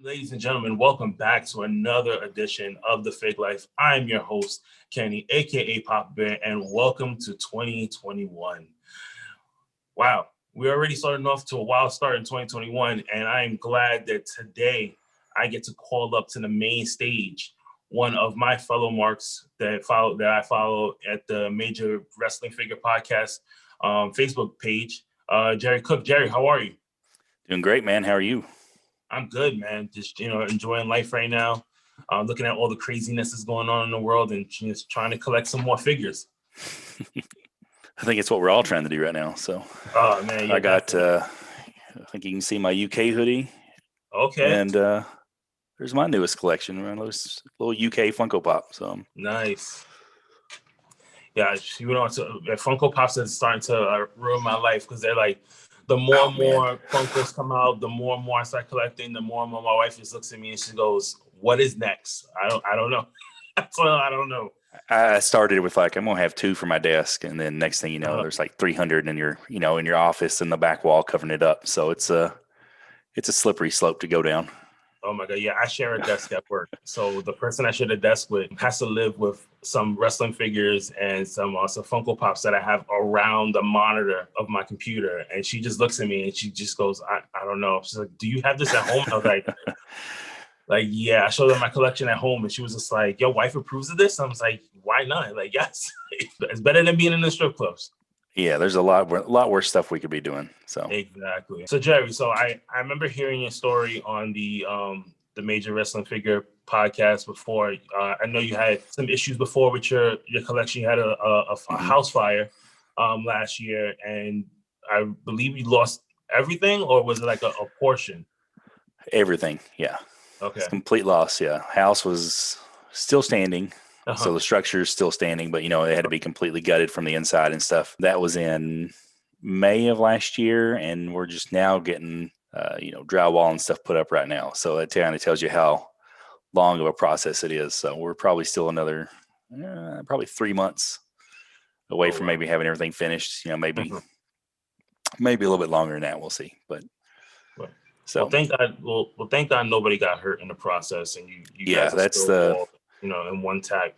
Ladies and gentlemen, welcome back to another edition of the FigLife. I'm your host, Kenny, aka Papa Bear, and welcome to 2021. Wow, we're already starting off to a wild start in 2021, and I am glad that today I get to call up to the main stage one of my fellow marks that I follow at the Major Wrestling Figure Podcast Facebook page. Jerry Cook. Jerry, how are you? Doing great, man. How are you? I'm good, man. Just enjoying life right now. Looking at all the craziness that's going on in the world and just trying to collect some more figures. I think it's what we're all trying to do right now. So, oh man, yeah, I got. I think you can see my UK hoodie. Okay. And there's my newest collection, man. Those little UK Funko Pop. So nice. Yeah, Funko Pops is starting to ruin my life because they're like, the more and more Funkos come out, the more and more I start collecting, the more and more my wife just looks at me and she goes, "What is next?" I don't know. I don't know. I started with like, I'm gonna have 2 for my desk, and then next thing you know, there's like 300 in your office and the back wall covering it up. So it's a slippery slope to go down. Oh my God. Yeah, I share a desk at work. So the person I share the desk with has to live with some wrestling figures and some Funko Pops that I have around the monitor of my computer. And she just looks at me and she just goes, I don't know. She's like, "Do you have this at home?" I was like, yeah, I showed her my collection at home and she was just like, "Your wife approves of this?" I was like, "Why not?" Like, yes, it's better than being in the strip clubs. Yeah, there's a lot worse stuff we could be doing. So exactly. So Jerry, I remember hearing your story on the Major Wrestling Figure podcast before. I know you had some issues before with your collection. You had a house fire last year, and I believe you lost everything, or was it like a portion? Everything, yeah. Okay. It's complete loss. Yeah, house was still standing. So the structure is still standing, but it had to be completely gutted from the inside and stuff. That was in May of last year, and we're just now getting drywall and stuff put up right now. So that kind of tells you how long of a process it is. So we're probably still another probably 3 months away from maybe having everything finished. Maybe a little bit longer than that. We'll see. But so thank God. Well, thank God nobody got hurt in the process, and you guys are still all, in one tag.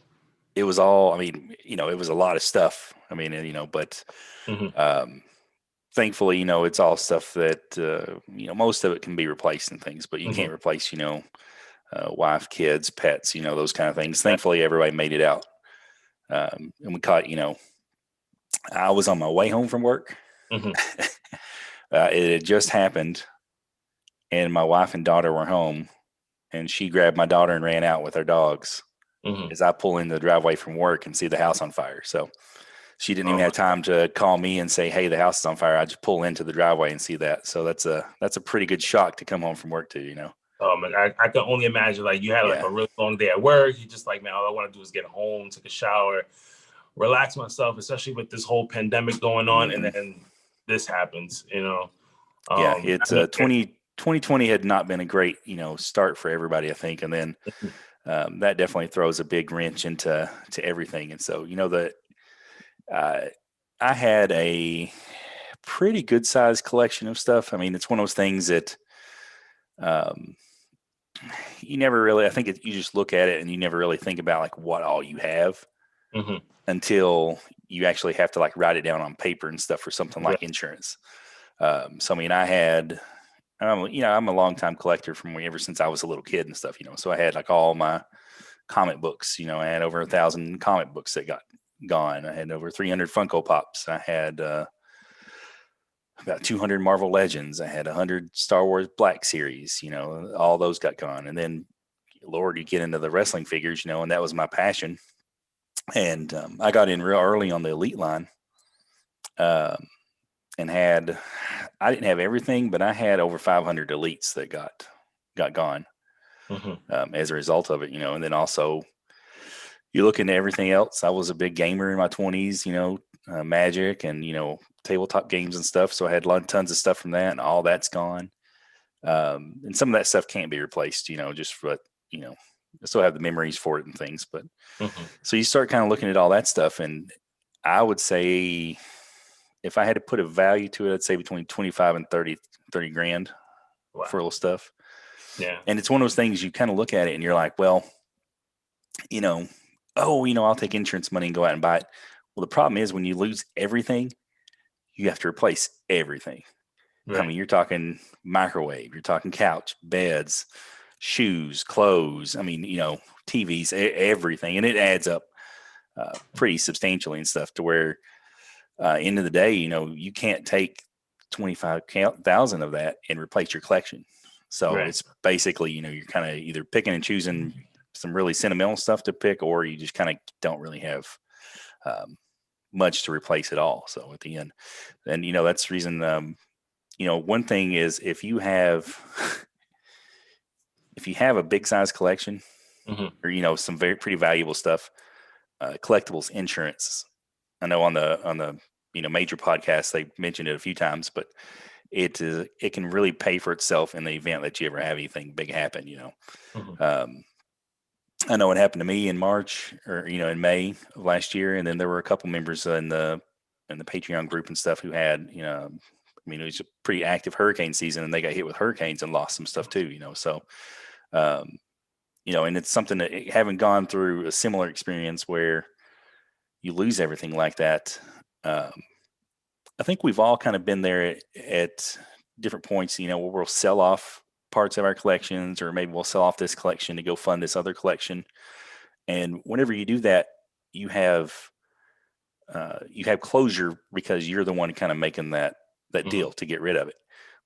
It was all, it was a lot of stuff. But thankfully, it's all stuff that, most of it can be replaced and things, but you can't replace, wife, kids, pets, those kind of things. Thankfully, everybody made it out. And we caught, I was on my way home from work. It had just happened, and my wife and daughter were home, and she grabbed my daughter and ran out with her dogs. As I pull into the driveway from work and see the house on fire. So she didn't even have time to call me and say, "Hey, the house is on fire." I just pull into the driveway and see that. So that's a pretty good shock to come home from work to. I can only imagine, like, you had like a really long day at work. You're just like, man, all I want to do is get home, take a shower, relax myself, especially with this whole pandemic going on. And then this happens, it's 2020 had not been a great, start for everybody, I think. And then that definitely throws a big wrench into everything. And so, I had a pretty good sized collection of stuff. It's one of those things that you never really, I think you just look at it and you never really think about like what all you have until you actually have to like write it down on paper and stuff for something like insurance. So, I had, I'm a longtime collector from ever since I was a little kid and stuff, so I had like all my comic books, I had over 1,000 comic books that got gone. I had over 300 Funko Pops. I had about 200 Marvel Legends. I had 100 Star Wars Black Series, all those got gone. And then, Lord, you get into the wrestling figures, and that was my passion. And I got in real early on the Elite line. And I didn't have everything, but I had over 500 elites that got gone as a result of it, and then also you look into everything else. I was a big gamer in my 20s, Magic and, tabletop games and stuff. So I had tons of stuff from that, and all that's gone. And some of that stuff can't be replaced, just for, I still have the memories for it and things. But so you start kind of looking at all that stuff, and I would say, if I had to put a value to it, I'd say between 25 and 30 grand for little stuff. Yeah. And it's one of those things you kind of look at it and you're like, well, you know, oh, I'll take insurance money and go out and buy it. Well, the problem is when you lose everything, you have to replace everything. I Right. mean, you're talking microwave, you're talking couch, beds, shoes, clothes. I mean, TVs, everything, and it adds up pretty substantially and stuff to where, end of the day, you can't take 25,000 of that and replace your collection. So Right. it's basically, you're kind of either picking and choosing some really sentimental stuff to pick, or you just kind of don't really have um, much to replace at all. So at the end, and that's the reason. One thing is if you have a big size collection, Hmm. or some very pretty valuable stuff, collectibles insurance. I know on the major podcasts they mentioned it a few times, but it can really pay for itself in the event that you ever have anything big happen. Hmm. Um, I know it happened to me in March, or in May of last year, and then there were a couple members in the Patreon group and stuff who had I mean, it was a pretty active hurricane season, and they got hit with hurricanes and lost some stuff too. So um, and it's something that, having gone through a similar experience where you lose everything like that. Um, I think we've all kind of been there at different points, where we'll sell off parts of our collections, or maybe we'll sell off this collection to go fund this other collection. And whenever you do that, you have closure because you're the one kind of making that Hmm. deal to get rid of it.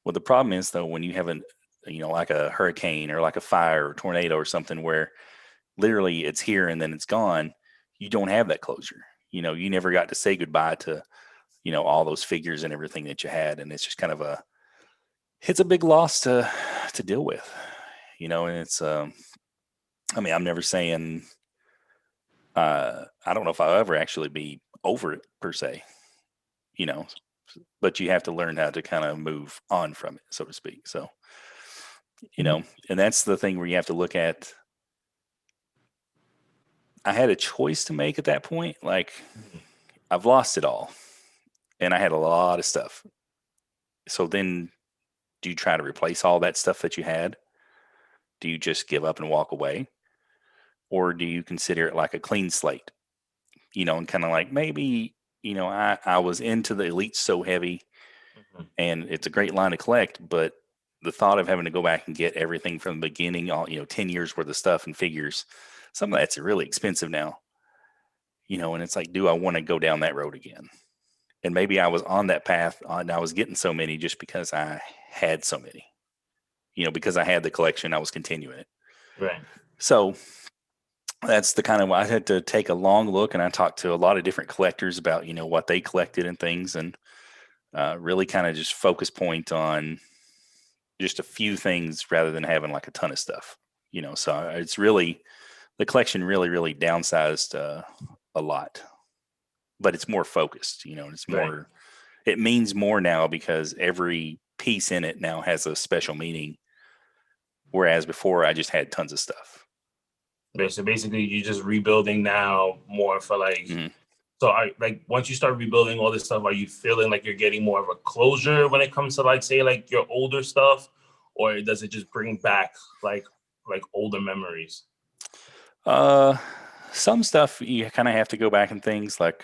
Well, the problem is though, when you have like a hurricane or like a fire or tornado or something where literally it's here and then it's gone, you don't have that closure. You never got to say goodbye to all those figures and everything that you had, and it's just kind of it's a big loss to deal with. And it's I mean, I'm never saying I don't know if I'll ever actually be over it per se, you know, but you have to learn how to kind of move on from it, so to speak. So, and that's the thing where you have to look at. I had a choice to make at that point. Like, Hmm. I've lost it all, and I had a lot of stuff. So then, do you try to replace all that stuff that you had? Do you just give up and walk away? Or do you consider it like a clean slate, and kind of like, maybe, I was into the elites so heavy, Hmm. and it's a great line to collect, but the thought of having to go back and get everything from the beginning, all, 10 years worth of stuff and figures, some of that's really expensive now, and it's like, do I want to go down that road again? And maybe I was on that path, and I was getting so many just because I had so many, because I had the collection, I was continuing it. Right. So that's the kind of, I had to take a long look, and I talked to a lot of different collectors about, what they collected and things, and really kind of just focus point on just a few things rather than having like a ton of stuff, so it's really, the collection really, really downsized a lot, but it's more focused, it's Right. more, it means more now because every piece in it now has a special meaning. Whereas before I just had tons of stuff. Right. So basically, you're just rebuilding now more for like. Mhm. So I like once you start rebuilding all this stuff, are you feeling like you're getting more of a closure when it comes to like say like your older stuff, or does it just bring back like older memories? Uh, some stuff you kind of have to go back and things like,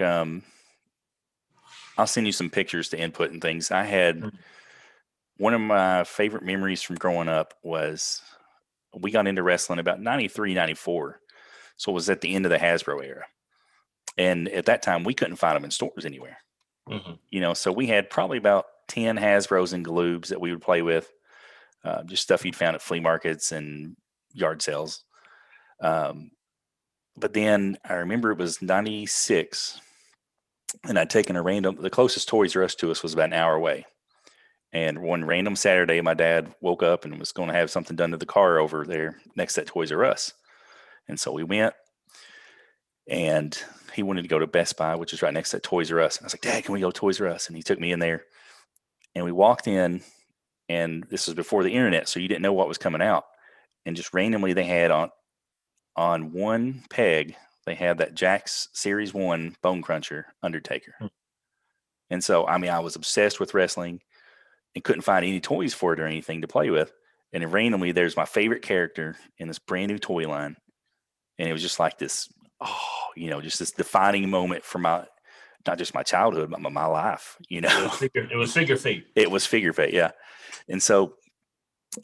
I'll send you some pictures to input and things. I had Mhm. one of my favorite memories from growing up was we got into wrestling about 93, 94. So it was at the end of the Hasbro era. And at that time, we couldn't find them in stores anywhere. Mhm. So we had probably about 10 Hasbros and Galoobs that we would play with, just stuff you'd found at flea markets and yard sales. Um, but then I remember it was 96, and I'd taken the closest Toys R Us to us was about an hour away. And one random Saturday, my dad woke up and was going to have something done to the car over there next to that Toys R Us. And so we went, and he wanted to go to Best Buy, which is right next to that Toys R Us. And I was like, Dad, can we go to Toys R Us? And he took me in there, and we walked in, and this was before the internet, so you didn't know what was coming out. And just randomly, they had on one peg, they had that Jakks Series 1 Bone Cruncher Undertaker. And so, I mean, I was obsessed with wrestling and couldn't find any toys for it or anything to play with. And then randomly, there's my favorite character in this brand new toy line. And it was just like this, just this defining moment for not just my childhood, but my life, It was figure fate. It was figure fate, yeah. And so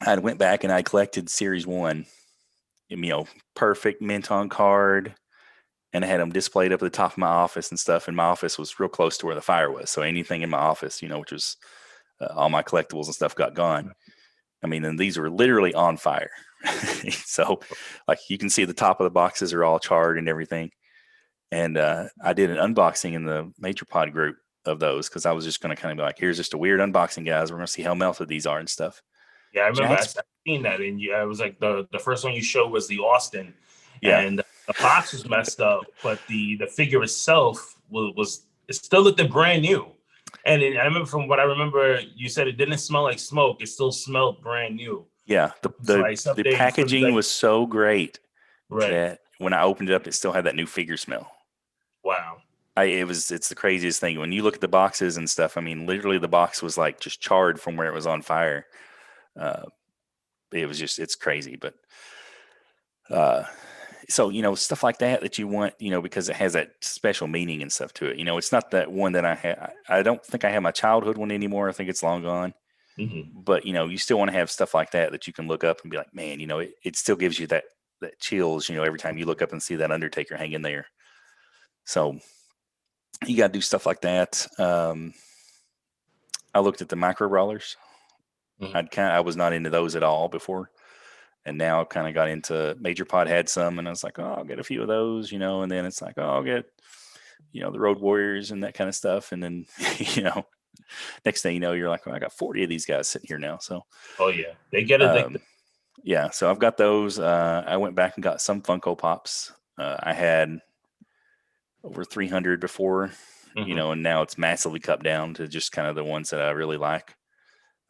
I went back and I collected Series 1, perfect Menton card, and I had them displayed up at the top of my office and stuff. And my office was real close to where the fire was. So anything in my office, which was all my collectibles and stuff got gone. I mean, and these were literally on fire. So like you can see the top of the boxes are all charred and everything. And I did an unboxing in the Major Pod group of those because I was just going to kind of be like, here's just a weird unboxing, guys. We're going to see how melted these are and stuff. Yeah, I remember I seen that. And it was like the first one you showed was the Austin. Yeah. And the box was messed up, but the figure itself it still looked brand new. And I remember from what I remember, you said it didn't smell like smoke. It still smelled brand new. Yeah. The packaging was so great that when I opened it up, it still had that new figure smell. Wow. It's the craziest thing. When you look at the boxes and stuff, I mean, literally the box was like just charred from where it was on fire. It's crazy. But, so, stuff like that you want, because it has that special meaning and stuff to it. It's not that one that I had. I don't think I have my childhood one anymore. I think it's long gone. Mm-hmm. But, you still want to have stuff like that you can look up and be like, man, it still gives you that chills, every time you look up and see that Undertaker hanging there. So you got to do stuff like that. I looked at the micro brawlers. Mm-hmm. I was not into those at all before. And now I kind of got into Major Pod had some, and I was like, oh, I'll get a few of those, and then it's like, oh, I'll get, the Road Warriors and that kind of stuff. And then, next thing you know, you're like, oh, I got 40 of these guys sitting here now. So, oh yeah, they get addicted. Yeah. So I've got those. I went back and got some Funko Pops. I had over 300 before, mm-hmm. And now it's massively cut down to just kind of the ones that I really like.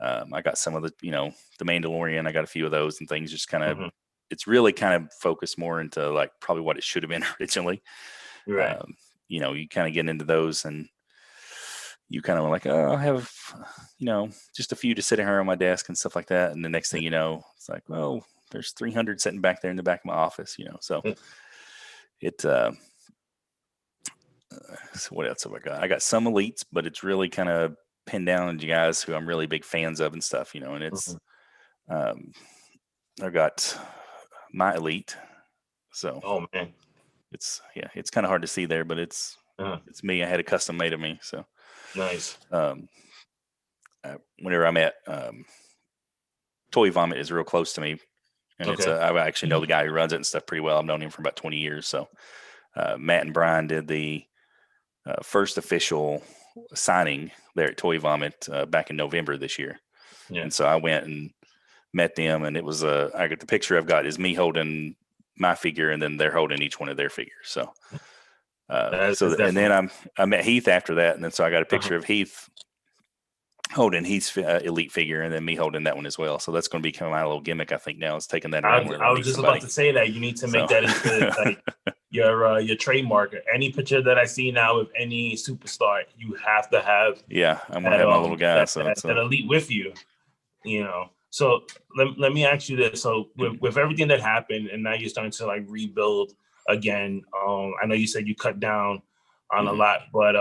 I got some of the, the Mandalorian. I got a few of those and things. Just kind of, mm-hmm. It's really kind of focused more into like probably what it should have been originally. Right. You kind of get into those and you kind of like, oh, I'll have, just a few to sit here on my desk and stuff like that. And the next thing you know, it's like, well, there's 300 sitting back there in the back of my office, So it. So what else have I got? I got some elites, but it's really kind of pinned down to guys who I'm really big fans of and stuff, and it's, I've got my elite. So, oh man, it's kind of hard to see there, but it's me. I had a custom made of me. So nice. Whenever I'm at, Toy Vomit is real close to me. And I actually know the guy who runs it and stuff pretty well. I've known him for about 20 years. So, Matt and Brian did the first official signing there at Toy Vomit back in November this year. Yeah. And so I went and met them, and it was I got the picture I've got is me holding my figure, and then they're holding each one of their figures. So, and then I met Heath after that, and then so I got a picture of Heath holding Heath's elite figure, and then me holding that one as well. So that's going to become my little gimmick. I think now is taking that around. I was just about to say that you need to make that into like your trademark. Any picture that I see now of any superstar, you have to have. Yeah, I'm gonna have my little guy. That elite with you. So let me ask you this. So with everything that happened, and now you're starting to like rebuild again. I know you said you cut down on a lot, but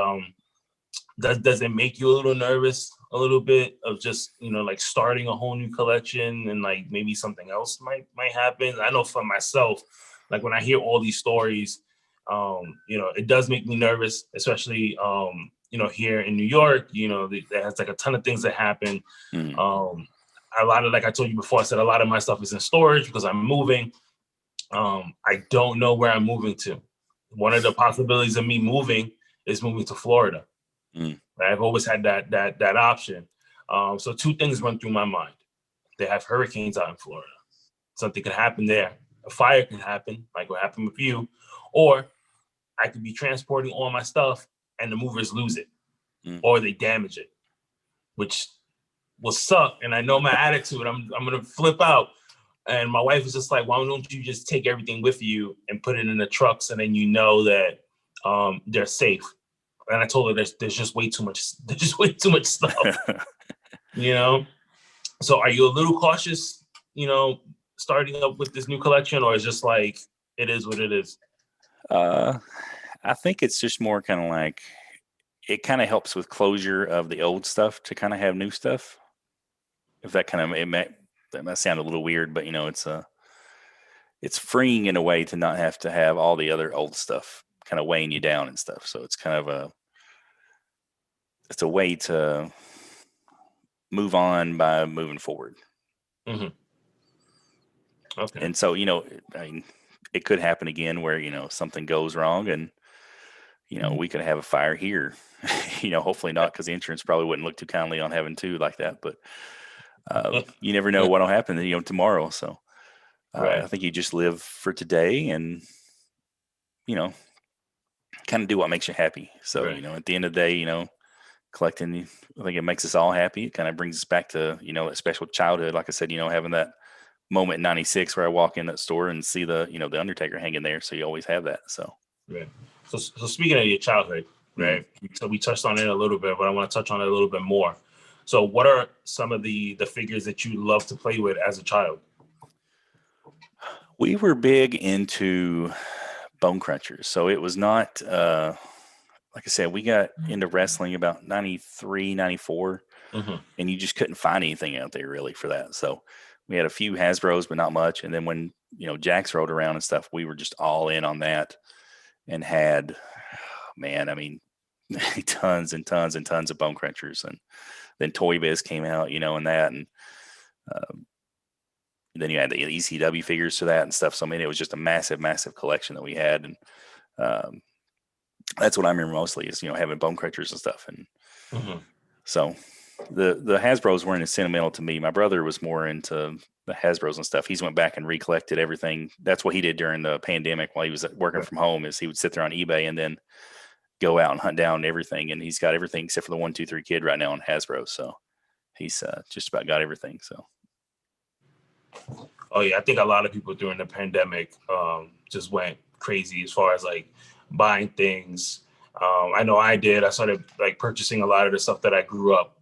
does it make you a little nervous? A little bit of just like starting a whole new collection and like maybe something else might happen. I know for myself, like when I hear all these stories, it does make me nervous, especially here in New York. There has like a ton of things that happen. A lot of, like I told you before, I said a lot of my stuff is in storage because I'm moving. I don't know where I'm moving to. One of the possibilities of me moving is moving to Florida. I've always had that option. So two things run through my mind. They have hurricanes out in Florida. Something could happen there. A fire can happen, like what happened with you. Or I could be transporting all my stuff and the movers lose it. Or they damage it, which will suck. And I know my attitude. I'm going to flip out. And my wife was just like, why don't you just take everything with you and put it in the trucks, and then that they're safe. And I told her there's just way too much. There's just way too much stuff, So are you a little cautious, starting up with this new collection, or is just like it is what it is? I think it's just more kind of like it kind of helps with closure of the old stuff to kind of have new stuff. If that kind of that might sound a little weird, but it's freeing in a way to not have to have all the other old stuff kind of weighing you down and stuff. So it's kind of it's a way to move on by moving forward. Mm-hmm. Okay. And so, I mean, it could happen again where, something goes wrong and, we could have a fire here, hopefully not, because the insurance probably wouldn't look too kindly on having two like that. But you never know what'll happen, tomorrow. So Right. I think you just live for today and, kind of do what makes you happy. So, Right. at the end of the day, collecting, I think it makes us all happy. It kind of brings us back to, that special childhood. Like I said, having that moment in 96 where I walk in that store and see the Undertaker hanging there. So you always have that. So, right. So speaking of your childhood, right? So we touched on it a little bit, but I want to touch on it a little bit more. So what are some of the figures that you love to play with as a child? we were big into bone crunchers. So it was not, like I said, we got into wrestling about 93, 94, Mm-hmm. and you just couldn't find anything out there really for that. So we had a few Hasbros, but not much. And then when, Jax rolled around and stuff, we were just all in on that and had, man, I mean, tons and tons and tons of bone crunchers. And then Toy Biz came out, and that. And then you had the ECW figures to that and stuff. So, I mean, it was just a massive, massive collection that we had. And that's what I remember mostly is, having bone crunchers and stuff. And Mm-hmm. so the Hasbros weren't as sentimental to me. My brother was more into the Hasbros and stuff. He's went back and recollected everything. That's what he did during the pandemic while he was working from home is he would sit there on eBay and then go out and hunt down everything. And he's got everything except for the 1-2-3 Kid right now on Hasbro. So he's just about got everything. So. Oh yeah, I think a lot of people during the pandemic just went crazy as far as like buying things. I know I did. I started like purchasing a lot of the stuff that I grew up,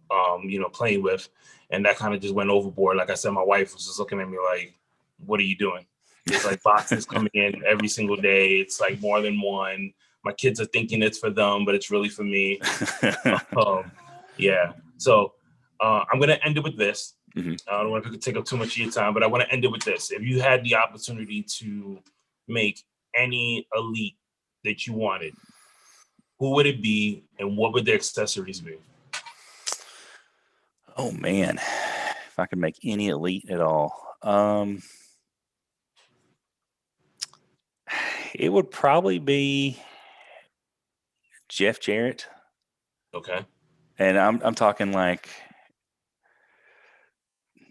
playing with, and that kind of just went overboard. Like I said, my wife was just looking at me like, "What are you doing?" There's like boxes coming in every single day. It's like more than one. My kids are thinking it's for them, but it's really for me. Yeah. So I'm gonna end it with this. Mm-hmm. I don't want to take up too much of your time, but I want to end it with this. If you had the opportunity to make any elite that you wanted, who would it be and what would the accessories be? Oh man, if I could make any elite at all, it would probably be Jeff Jarrett. Okay. And I'm talking like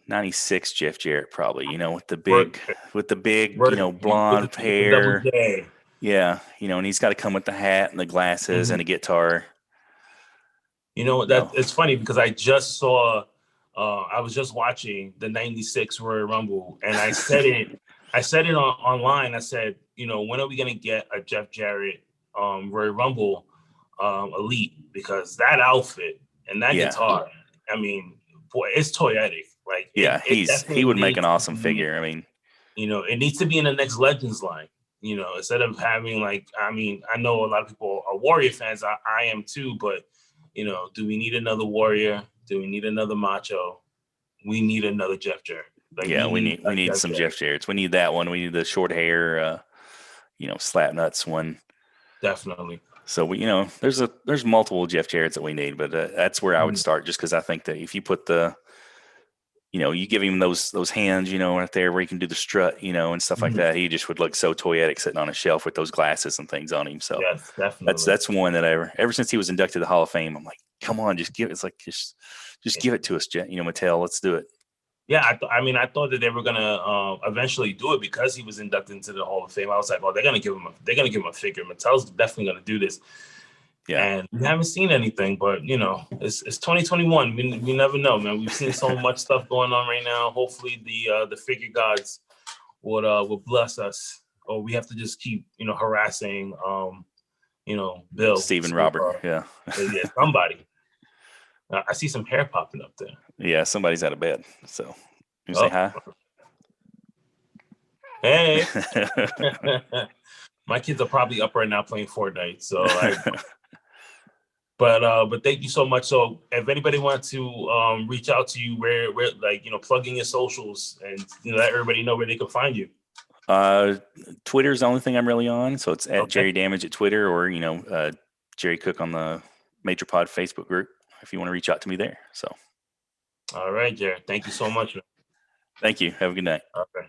96 Jeff Jarrett probably, with the big blonde the double hair. J. Yeah, and he's got to come with the hat and the glasses and a guitar. It's funny because I just saw I was just watching the 96 Royal Rumble and I said it online. I said, when are we going to get a Jeff Jarrett Royal Rumble elite, because that outfit and that guitar, I mean, boy, it's toyetic. Like, he would make an awesome figure. I mean, it needs to be in the next Legends line. Instead of having like, I mean, I know a lot of people are Warrior fans. I am too, but do we need another Warrior? Do we need another Macho? We need another Jeff Jarrett. Like, we need some Jeff Jarretts. We need that one. We need the short hair, slap nuts one. Definitely. So there's multiple Jeff Jarretts that we need, but that's where I would start, just because I think that if you put you give him those hands, right there where he can do the strut, and stuff like that, he just would look so toyetic sitting on a shelf with those glasses and things on him. So yes, definitely. That's one that ever since he was inducted to the Hall of Fame, I'm like, come on, just give it. It's like just give it to us, Mattel. Let's do it. Yeah, I thought that they were gonna eventually do it because he was inducted into the Hall of Fame. I was like, oh, they're gonna give him a figure. Mattel's definitely gonna do this. Yeah, and we haven't seen anything, but it's 2021. We never know, man. We've seen so much stuff going on right now. Hopefully, the figure gods would bless us, or we have to just keep harassing Bill, Stephen Robert, yeah, somebody. I see some hair popping up there. Yeah, somebody's out of bed. So you say hi. Hey, my kids are probably up right now playing Fortnite. But thank you so much. So if anybody wants to reach out to you, where like plug in your socials and let everybody know where they can find you. Twitter is the only thing I'm really on, so it's at Okay. Jerry Damage at Twitter, or Jerry Cook on the Major Pod Facebook group if you want to reach out to me there. So, all right, Jerry. Thank you so much. Thank you. Have a good night. Okay.